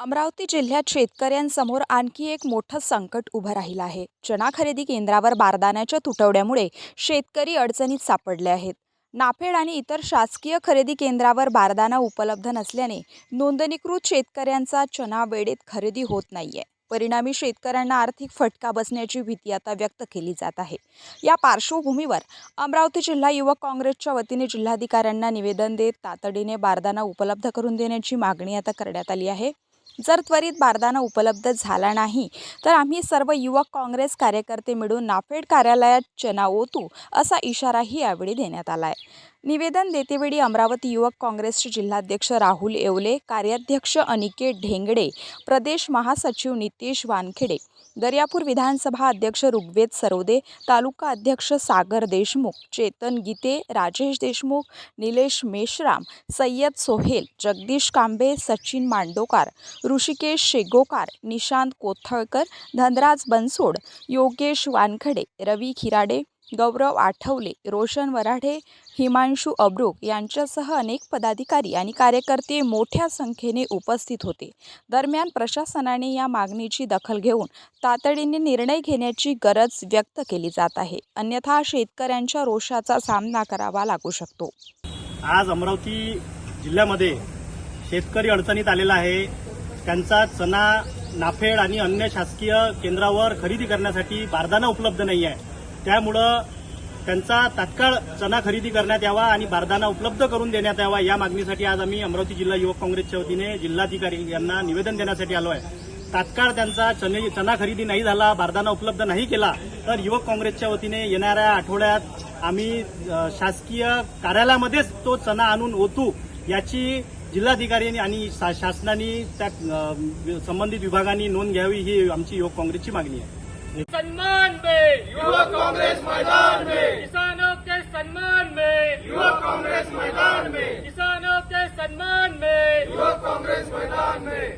अमरावती जिल्ह्यात शेतकऱ्यांसमोर आणखी एक मोठं संकट उभं राहिलं आहे। चणा खरेदी केंद्रावर बारदाण्याच्या तुटवड्यामुळे शेतकरी अडचणीत सापडले आहेत। नाफेड आणि इतर शासकीय खरेदी केंद्रावर बारदाना उपलब्ध नसल्याने नोंदणीकृत शेतकऱ्यांचा चणा वेळेत खरेदी होत नाहीये। परिणामी शेतकऱ्यांना आर्थिक फटका बसण्याची भीती आता व्यक्त केली जात आहे। या पार्श्वभूमीवर अमरावती जिल्हा युवक काँग्रेसच्या वतीने जिल्हाधिकाऱ्यांना निवेदन देत तातडीने बारदाना उपलब्ध करून देण्याची मागणी आता करण्यात आली आहे। जर त्वरित बारदाना उपलब्ध झाला नाही तर आम्ही सर्व युवक काँग्रेस कार्यकर्ते मिळून नाफेड कार्यालयात चणा ओतू असा इशाराही यावेळी देण्यात आला आहे। निवेदन देतेवेळी अमरावती युवक काँग्रेसचे जिल्हाध्यक्ष राहुल येवले, कार्याध्यक्ष अनिकेत ढेंगडे, प्रदेश महासचिव नितेश वानखेडे, दर्यापूर विधानसभा अध्यक्ष ऋग्वेद सरोदे, तालुका अध्यक्ष सागर देशमुख, चेतन गीते, राजेश देशमुख, निलेश मेश्राम, सय्यद सोहेल, जगदीश कांबे, सचिन मांडोकार, ऋषिकेश शेगोकार, निशांत कोथळकर, धनराज बनसोड, योगेश वानखडे, रवी खिराडे, गौरव आठवले, रोशन वराढे, हिमांशु अब्रुक यांच्यासह अनेक पदाधिकारी आणि कार्यकर्ते मोठ्या संख्येने उपस्थित होते। दरम्यान प्रशासनाने या मागणीची दखल घेऊन तातडीने निर्णय घेण्याची गरज व्यक्त केली जात आहे, अन्यथा शेतकऱ्यांच्या रोषाचा सामना करावा लागू शकतो। आज अमरावती जिल्ह्यामध्ये शेतकरी अडचणीत आलेला आहे। त्यांचा चणा नाफेड आणि अन्य शासकीय केंद्रावर खरेदी करण्यासाठी बारदाना उपलब्ध नाही आहे। त्यामुळं त्यांचा तात्काळ चणा खरेदी करण्यात यावा आणि बारदाना उपलब्ध करून देण्यात यावा या मागणीसाठी आज आम्ही अमरावती जिल्हा युवक काँग्रेसच्या वतीने जिल्हाधिकारी यांना निवेदन देण्यासाठी आलो आहे। तात्काळ त्यांचा चणा खरेदी नाही झाला, बारदाना उपलब्ध नाही केला तर युवक काँग्रेसच्या वतीने येणाऱ्या आठवड्यात आम्ही शासकीय कार्यालयामध्येच तो चणा आणून ओतू याची जिल्हाधिकारी आणि शासनाने त्या संबंधित विभागांनी नोंद घ्यावी ही आमची युवक काँग्रेसची मागणी आहे। सम्मान में युवक कांग्रेस मैदान में, किसानों के सम्मान में युवक कांग्रेस मैदान में, किसानों के सम्मान में युवक कांग्रेस मैदान में।